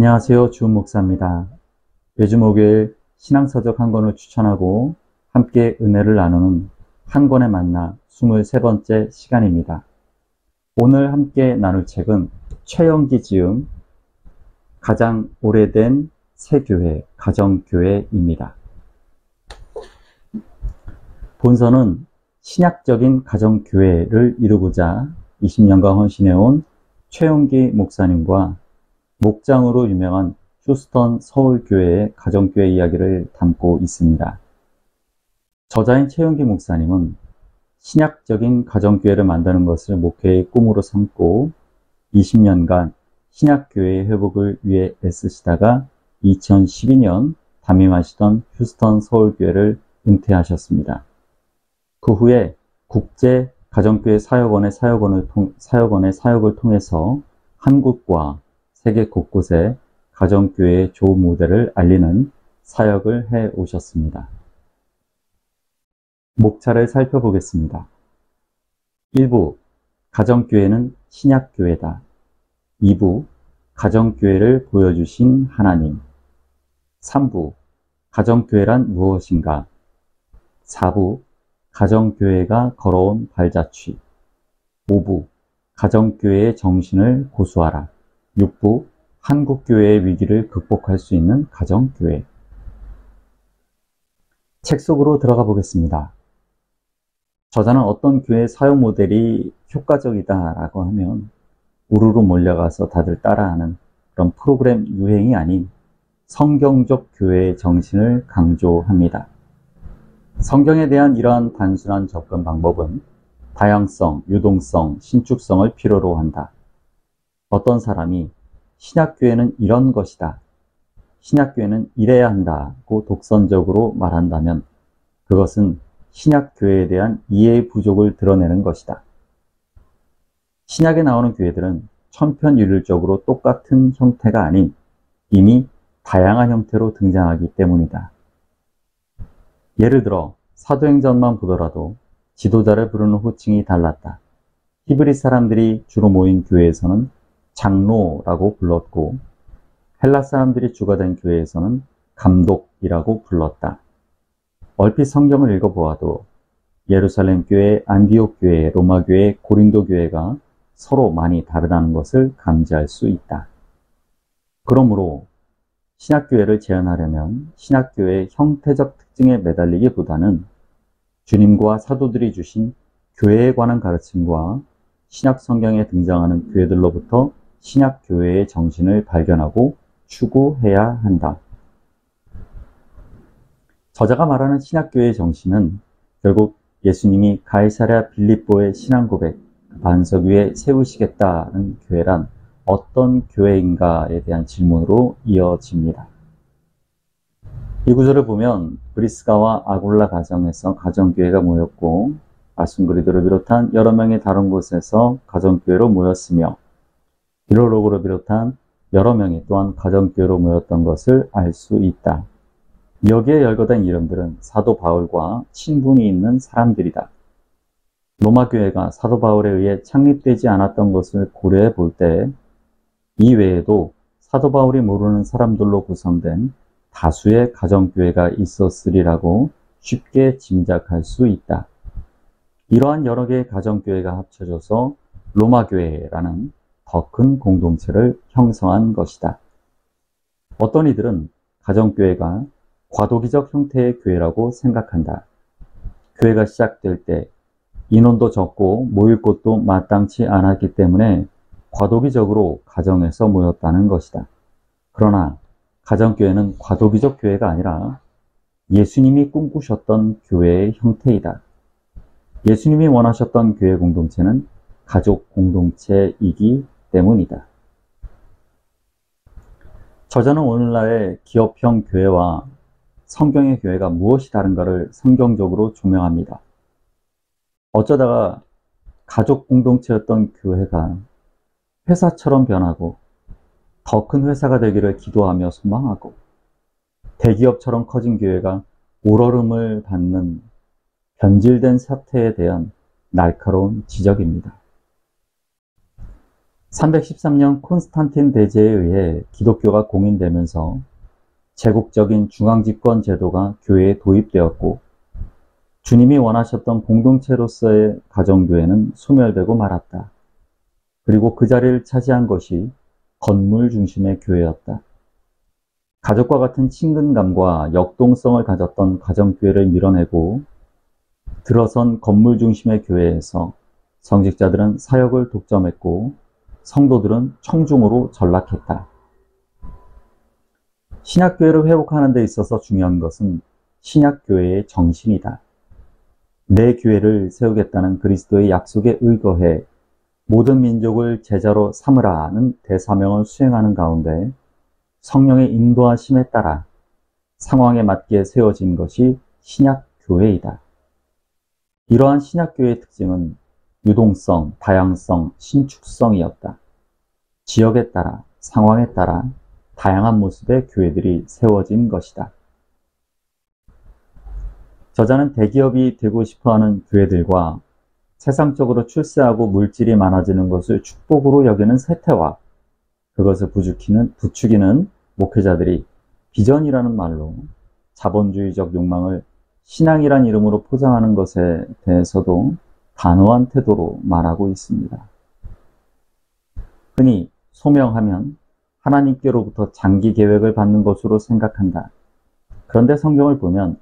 안녕하세요. 주은 목사입니다. 매주 목요일 신앙서적 한 권을 추천하고 함께 은혜를 나누는 한 권의 만나 23번째 시간입니다. 오늘 함께 나눌 책은 최영기 지음 가장 오래된 새교회, 가정교회입니다. 본서는 신약적인 가정교회를 이루고자 20년간 헌신해온 최영기 목사님과 목장으로 유명한 휴스턴 서울교회의 가정교회 이야기를 담고 있습니다. 저자인 최영기 목사님은 신약적인 가정교회를 만드는 것을 목회의 꿈으로 삼고 20년간 신약교회의 회복을 위해 애쓰시다가 2012년 담임하시던 휴스턴 서울교회를 은퇴하셨습니다. 그 후에 국제 가정교회 사역원의 사역을 통해서 한국과 세계 곳곳에 가정교회의 좋은 모델을 알리는 사역을 해 오셨습니다. 목차를 살펴보겠습니다. 1부, 가정교회는 신약교회다. 2부, 가정교회를 보여주신 하나님. 3부, 가정교회란 무엇인가? 4부, 가정교회가 걸어온 발자취. 5부, 가정교회의 정신을 고수하라. 6부, 한국교회의 위기를 극복할 수 있는 가정교회. 책 속으로 들어가 보겠습니다. 저자는 어떤 교회 사역 모델이 효과적이다라고 하면 우르르 몰려가서 다들 따라하는 그런 프로그램 유행이 아닌 성경적 교회의 정신을 강조합니다. 성경에 대한 이러한 단순한 접근 방법은 다양성, 유동성, 신축성을 필요로 한다. 어떤 사람이 신약교회는 이런 것이다, 신약교회는 이래야 한다고 독선적으로 말한다면 그것은 신약교회에 대한 이해의 부족을 드러내는 것이다. 신약에 나오는 교회들은 천편일률적으로 똑같은 형태가 아닌 이미 다양한 형태로 등장하기 때문이다. 예를 들어 사도행전만 보더라도 지도자를 부르는 호칭이 달랐다. 히브리 사람들이 주로 모인 교회에서는 장로라고 불렀고 헬라 사람들이 주가 된 교회에서는 감독이라고 불렀다. 얼핏 성경을 읽어보아도 예루살렘 교회, 안디옥 교회, 로마 교회, 고린도 교회가 서로 많이 다르다는 것을 감지할 수 있다. 그러므로 신약교회를 재현하려면 신약교회의 형태적 특징에 매달리기보다는 주님과 사도들이 주신 교회에 관한 가르침과 신약 성경에 등장하는 교회들로부터 신약교회의 정신을 발견하고 추구해야 한다. 저자가 말하는 신약교회의 정신은 결국 예수님이 가이사랴 빌립보의 신앙 고백, 반석 위에 세우시겠다는 교회란 어떤 교회인가에 대한 질문으로 이어집니다. 이 구절을 보면 브리스가와 아굴라 가정에서 가정교회가 모였고 아순그리도를 비롯한 여러 명이 다른 곳에서 가정교회로 모였으며 빌로로그를 비롯한 여러 명이 또한 가정교회로 모였던 것을 알 수 있다. 여기에 열거된 이름들은 사도 바울과 친분이 있는 사람들이다. 로마 교회가 사도 바울에 의해 창립되지 않았던 것을 고려해 볼 때 이 외에도 사도 바울이 모르는 사람들로 구성된 다수의 가정교회가 있었으리라고 쉽게 짐작할 수 있다. 이러한 여러 개의 가정교회가 합쳐져서 로마교회라는 더 큰 공동체를 형성한 것이다. 어떤 이들은 가정교회가 과도기적 형태의 교회라고 생각한다. 교회가 시작될 때 인원도 적고 모일 곳도 마땅치 않았기 때문에 과도기적으로 가정에서 모였다는 것이다. 그러나 가정교회는 과도기적 교회가 아니라 예수님이 꿈꾸셨던 교회의 형태이다. 예수님이 원하셨던 교회 공동체는 가족 공동체이기 때문이다. 저자는 오늘날의 기업형 교회와 성경의 교회가 무엇이 다른가를 성경적으로 조명합니다. 어쩌다가 가족 공동체였던 교회가 회사처럼 변하고 더 큰 회사가 되기를 기도하며 소망하고 대기업처럼 커진 교회가 올어름을 받는 변질된 사태에 대한 날카로운 지적입니다. 313년 콘스탄틴 대제에 의해 기독교가 공인되면서 제국적인 중앙집권 제도가 교회에 도입되었고, 주님이 원하셨던 공동체로서의 가정교회는 소멸되고 말았다. 그리고 그 자리를 차지한 것이 건물 중심의 교회였다. 가족과 같은 친근감과 역동성을 가졌던 가정교회를 밀어내고 들어선 건물 중심의 교회에서 성직자들은 사역을 독점했고 성도들은 청중으로 전락했다. 신약교회를 회복하는 데 있어서 중요한 것은 신약교회의 정신이다. 내 교회를 세우겠다는 그리스도의 약속에 의거해 모든 민족을 제자로 삼으라는 대사명을 수행하는 가운데 성령의 인도하심에 따라 상황에 맞게 세워진 것이 신약교회이다. 이러한 신약교회의 특징은 유동성, 다양성, 신축성이었다. 지역에 따라, 상황에 따라 다양한 모습의 교회들이 세워진 것이다. 저자는 대기업이 되고 싶어하는 교회들과 세상적으로 출세하고 물질이 많아지는 것을 축복으로 여기는 세태와 그것을 부추기는 목회자들이 비전이라는 말로 자본주의적 욕망을 신앙이란 이름으로 포장하는 것에 대해서도 단호한 태도로 말하고 있습니다. 흔히 소명하면 하나님께로부터 장기 계획을 받는 것으로 생각한다. 그런데 성경을 보면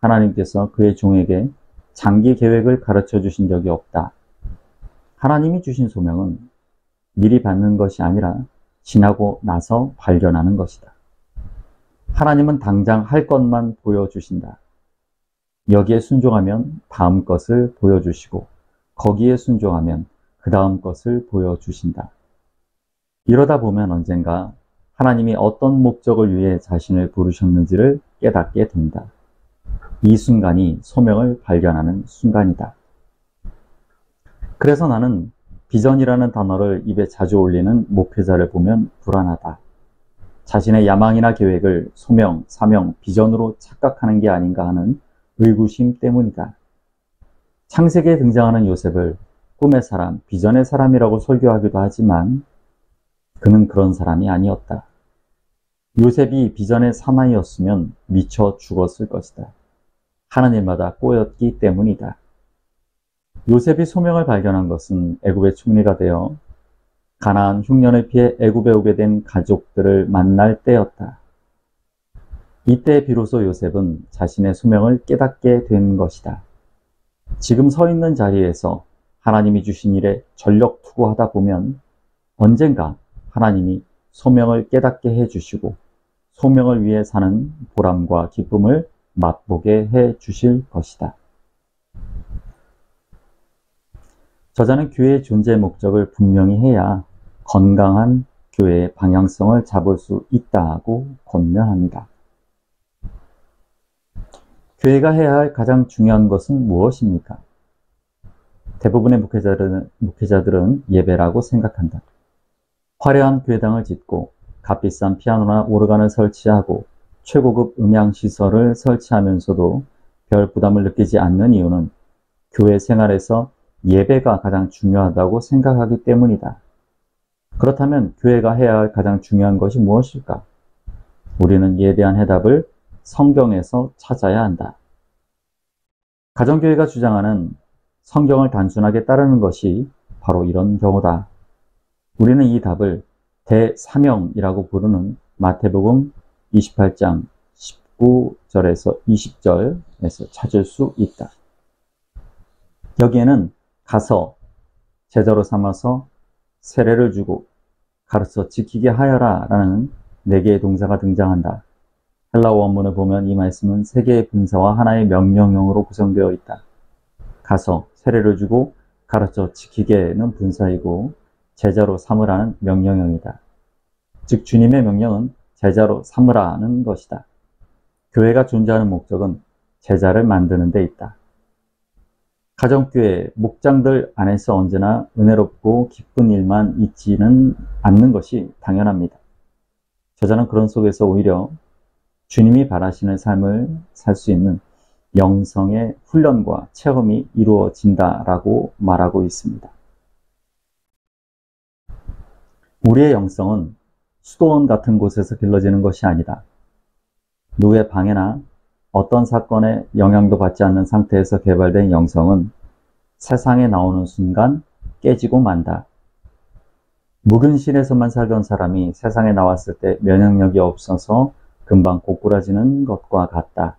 하나님께서 그의 종에게 장기 계획을 가르쳐 주신 적이 없다. 하나님이 주신 소명은 미리 받는 것이 아니라 지나고 나서 발견하는 것이다. 하나님은 당장 할 것만 보여주신다. 여기에 순종하면 다음 것을 보여주시고 거기에 순종하면 그 다음 것을 보여주신다. 이러다 보면 언젠가 하나님이 어떤 목적을 위해 자신을 부르셨는지를 깨닫게 된다. 이 순간이 소명을 발견하는 순간이다. 그래서 나는 비전이라는 단어를 입에 자주 올리는 목회자를 보면 불안하다. 자신의 야망이나 계획을 소명, 사명, 비전으로 착각하는 게 아닌가 하는 의구심 때문이다. 창세기에 등장하는 요셉을 꿈의 사람, 비전의 사람이라고 설교하기도 하지만 그는 그런 사람이 아니었다. 요셉이 비전의 사나이였으면 미쳐 죽었을 것이다. 하는 일마다 꼬였기 때문이다. 요셉이 소명을 발견한 것은 애굽의 총리가 되어 가나안 흉년을 피해 애굽에 오게 된 가족들을 만날 때였다. 이때 비로소 요셉은 자신의 소명을 깨닫게 된 것이다. 지금 서 있는 자리에서 하나님이 주신 일에 전력 투구하다 보면 언젠가 하나님이 소명을 깨닫게 해주시고 소명을 위해 사는 보람과 기쁨을 맛보게 해주실 것이다. 저자는 교회의 존재 목적을 분명히 해야 건강한 교회의 방향성을 잡을 수 있다고 권면합니다. 교회가 해야 할 가장 중요한 것은 무엇입니까? 대부분의 목회자들은 예배라고 생각한다. 화려한 교회당을 짓고 값비싼 피아노나 오르간을 설치하고 최고급 음향시설을 설치하면서도 별 부담을 느끼지 않는 이유는 교회 생활에서 예배가 가장 중요하다고 생각하기 때문이다. 그렇다면 교회가 해야 할 가장 중요한 것이 무엇일까? 우리는 이에 대한 해답을 성경에서 찾아야 한다. 가정교회가 주장하는 성경을 단순하게 따르는 것이 바로 이런 경우다. 우리는 이 답을 대사명이라고 부르는 마태복음 28장 19절에서 20절에서 찾을 수 있다. 여기에는 가서 제자로 삼아서 세례를 주고 가르쳐 지키게 하여라 라는 4개의 동사가 등장한다. 헬라어 원문을 보면 이 말씀은 3개의 분사와 하나의 명령형으로 구성되어 있다. 가서 세례를 주고 가르쳐 지키게는 분사이고 제자로 삼으라는 명령형이다. 즉 주님의 명령은 제자로 삼으라는 것이다. 교회가 존재하는 목적은 제자를 만드는 데 있다. 가정교회, 목장들 안에서 언제나 은혜롭고 기쁜 일만 있지는 않는 것이 당연합니다. 저자는 그런 속에서 오히려 주님이 바라시는 삶을 살 수 있는 영성의 훈련과 체험이 이루어진다라고 말하고 있습니다. 우리의 영성은 수도원 같은 곳에서 길러지는 것이 아니다. 누구의 방해나 어떤 사건에 영향도 받지 않는 상태에서 개발된 영성은 세상에 나오는 순간 깨지고 만다. 묵은 실에서만 살던 사람이 세상에 나왔을 때 면역력이 없어서 금방 고꾸라지는 것과 같다.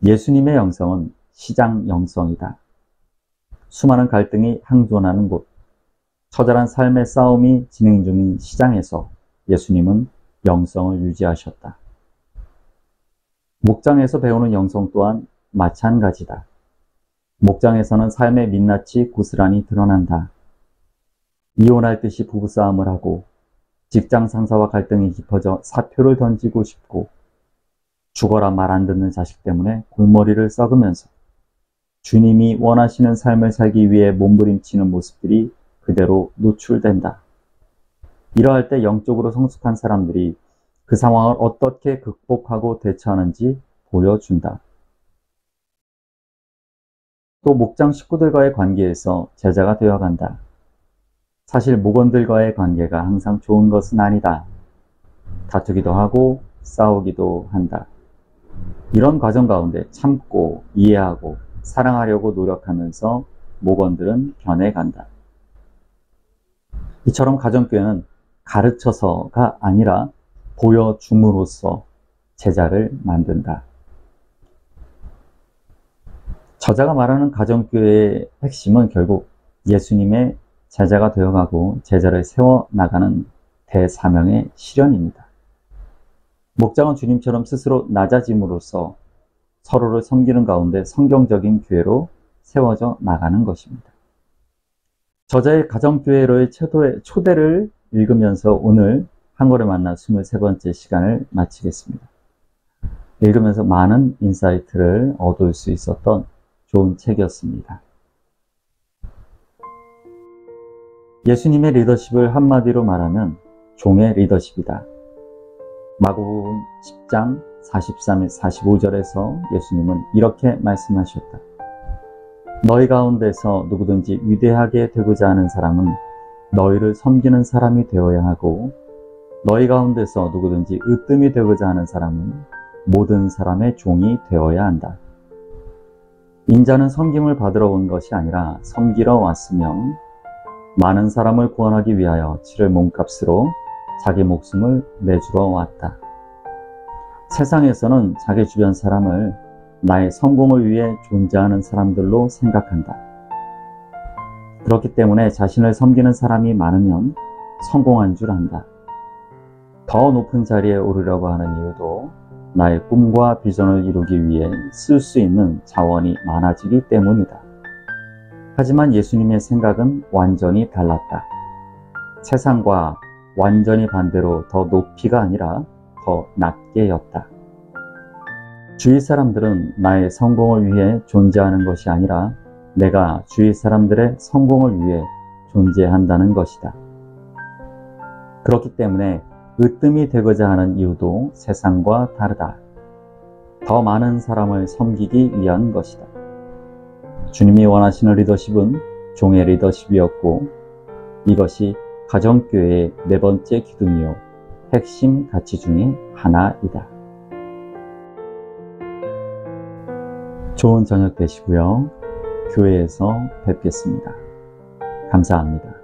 예수님의 영성은 시장 영성이다. 수많은 갈등이 항존하는 곳, 처절한 삶의 싸움이 진행 중인 시장에서 예수님은 영성을 유지하셨다. 목장에서 배우는 영성 또한 마찬가지다. 목장에서는 삶의 민낯이 고스란히 드러난다. 이혼할 듯이 부부싸움을 하고 직장 상사와 갈등이 깊어져 사표를 던지고 싶고 죽어라 말 안 듣는 자식 때문에 골머리를 썩으면서 주님이 원하시는 삶을 살기 위해 몸부림치는 모습들이 그대로 노출된다. 이러할 때 영적으로 성숙한 사람들이 그 상황을 어떻게 극복하고 대처하는지 보여준다. 또 목장 식구들과의 관계에서 제자가 되어간다. 사실 목원들과의 관계가 항상 좋은 것은 아니다. 다투기도 하고 싸우기도 한다. 이런 과정 가운데 참고 이해하고 사랑하려고 노력하면서 목원들은 변해간다. 이처럼 가정교회는 가르쳐서가 아니라 보여줌으로써 제자를 만든다. 저자가 말하는 가정교회의 핵심은 결국 예수님의 제자가 되어가고 제자를 세워나가는 대사명의 실현입니다. 목장은 주님처럼 스스로 낮아짐으로써 서로를 섬기는 가운데 성경적인 교회로 세워져 나가는 것입니다. 저자의 가정교회로의 초대를 읽으면서 오늘 한글을 만나 23번째 시간을 마치겠습니다. 읽으면서 많은 인사이트를 얻을 수 있었던 좋은 책이었습니다. 예수님의 리더십을 한마디로 말하면 종의 리더십이다. 마가복음 10장 43-45절에서 예수님은 이렇게 말씀하셨다. 너희 가운데서 누구든지 위대하게 되고자 하는 사람은 너희를 섬기는 사람이 되어야 하고 너희 가운데서 누구든지 으뜸이 되고자 하는 사람은 모든 사람의 종이 되어야 한다. 인자는 섬김을 받으러 온 것이 아니라 섬기러 왔으며 많은 사람을 구원하기 위하여 치를 몸값으로 자기 목숨을 내주러 왔다. 세상에서는 자기 주변 사람을 나의 성공을 위해 존재하는 사람들로 생각한다. 그렇기 때문에 자신을 섬기는 사람이 많으면 성공한 줄 안다. 더 높은 자리에 오르려고 하는 이유도 나의 꿈과 비전을 이루기 위해 쓸 수 있는 자원이 많아지기 때문이다. 하지만 예수님의 생각은 완전히 달랐다. 세상과 완전히 반대로 더 높이가 아니라 더 낮게였다. 주위 사람들은 나의 성공을 위해 존재하는 것이 아니라 내가 주위 사람들의 성공을 위해 존재한다는 것이다. 그렇기 때문에 으뜸이 되고자 하는 이유도 세상과 다르다. 더 많은 사람을 섬기기 위한 것이다. 주님이 원하시는 리더십은 종의 리더십이었고 이것이 가정교회의 네 번째 기둥이요 핵심 가치 중에 하나이다. 좋은 저녁 되시고요. 교회에서 뵙겠습니다. 감사합니다.